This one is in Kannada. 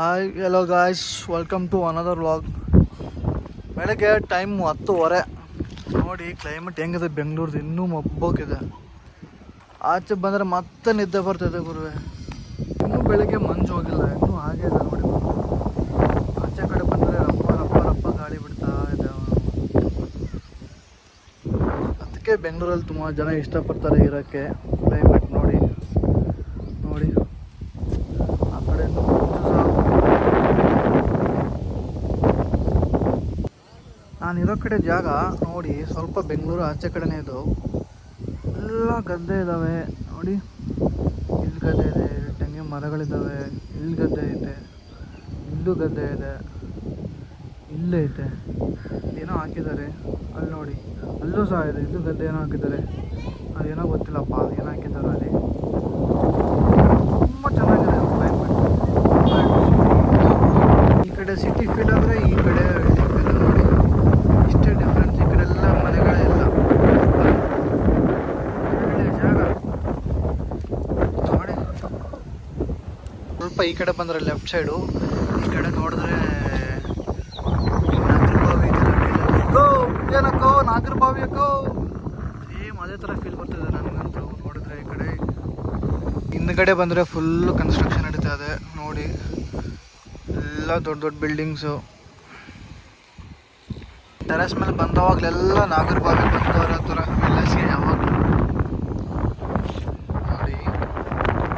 Hi hello guys, welcome to another vlog. ಬೆಳಗ್ಗೆ ಟೈಮ್ 10:30. ನೋಡಿ ಕ್ಲೈಮೇಟ್ ಹೆಂಗಿದೆ ಬೆಂಗಳೂರ್ದು, ಇನ್ನೂ ಮಬ್ಬಕ್ಕಿದೆ. ಆಚೆ ಬಂದರೆ ಮತ್ತೆ ನಿದ್ದೆ ಬರ್ತಿದೆ ಗುರುವೆ. ಇನ್ನೂ ಬೆಳಗ್ಗೆ ಮಂಜು ಹೋಗಿಲ್ಲ, ಇನ್ನೂ ಹಾಗೆ ಇದೆ ನೋಡಿ. ಆಚೆ ಕಡೆ ಬಂದರೆ ರಪ್ಪ ರಪ್ಪ ರಪ್ಪ ಗಾಳಿ ಬಿಡ್ತಾ ಇದೆ. ಅದಕ್ಕೆ ಬೆಂಗಳೂರಲ್ಲಿ ತುಂಬ ಜನ ಇಷ್ಟಪಡ್ತಾರೆ ಇರೋಕ್ಕೆ. ಕ್ಲೈಮೇಟ್ ನೋಡಿ ನೋಡಿ ಆ ಕಡೆ ನಾನಿರೋ ಕಡೆ ಜಾಗ ನೋಡಿ, ಸ್ವಲ್ಪ ಬೆಂಗಳೂರು ಆಚೆ ಕಡೆನೇ ಇದು. ಎಲ್ಲ ಗದ್ದೆ ಇದ್ದಾವೆ ನೋಡಿ. ಇಲ್ಲಿ ಗದ್ದೆ ಇದೆ, ತೆಂಗಿನ ಮರಗಳಿದ್ದಾವೆ. ಇಲ್ಲಿ ಗದ್ದೆ ಐತೆ, ಇಲ್ಲೂ ಗದ್ದೆ ಇದೆ, ಇಲ್ಲೇ ಐತೆ. ಏನೋ ಹಾಕಿದ್ದಾರೆ ಅಲ್ಲಿ ನೋಡಿ, ಅಲ್ಲೂ ಸಹ ಇದೆ. ಇಲ್ಲೂ ಗದ್ದೆ ಏನೋ ಹಾಕಿದ್ದಾರೆ, ಅದೇನೋ ಗೊತ್ತಿಲ್ಲಪ್ಪ ಏನೋ ಹಾಕಿದ್ದಾರೆ ಅಲ್ಲಿ. ತುಂಬ ಚೆನ್ನಾಗಿದೆ ಕ್ಲೈಮೇಟ್. ಈ ಕಡೆ ಸಿಟಿ ಫೀಲ್ ಆದರೆ ಈ ಕಡೆ ಹಳ್ಳಿ ಫೀಲ್ ನೋಡಿ. ಇಷ್ಟೇ ಡಿಫ್ರೆನ್ಸ್. ಈ ಕಡೆ ಎಲ್ಲ ಮನೆಗಳೇ ಇಲ್ಲ, ಒಳ್ಳೆ ಜಾಗ ನೋಡಿ. ಸ್ವಲ್ಪ ಈ ಕಡೆ ಬಂದರೆ ಲೆಫ್ಟ್ ಸೈಡು, ಈ ಕಡೆ ನೋಡಿದ್ರೆ ನಾಗರಬಾವಿ ಇದೆಲ್ಲ. ಏನಕ್ಕೋ ನಾಗರಬಾವಿ ಅಕ್ಕೋ, ಸೇಮ್ ಅದೇ ಥರ ಫೀಲ್ ಬರ್ತಿದೆ ನನಗಂತೂ ನೋಡಿದ್ರೆ. ಈ ಕಡೆ ಹಿಂದ್ಗಡೆ ಬಂದರೆ ಫುಲ್ಲು ಕನ್ಸ್ಟ್ರಕ್ಷನ್ ನಡೀತಾ ಇದೆ ನೋಡಿ. ಎಲ್ಲ ದೊಡ್ಡ ದೊಡ್ಡ ಬಿಲ್ಡಿಂಗ್ಸು. ಟೆರೆಸ್ ಮೇಲೆ ಬಂದವಾಗಲೆಲ್ಲ ನಾಗರಬಾವಿ ಬಂದವರ ಥರ ಫೀಲ್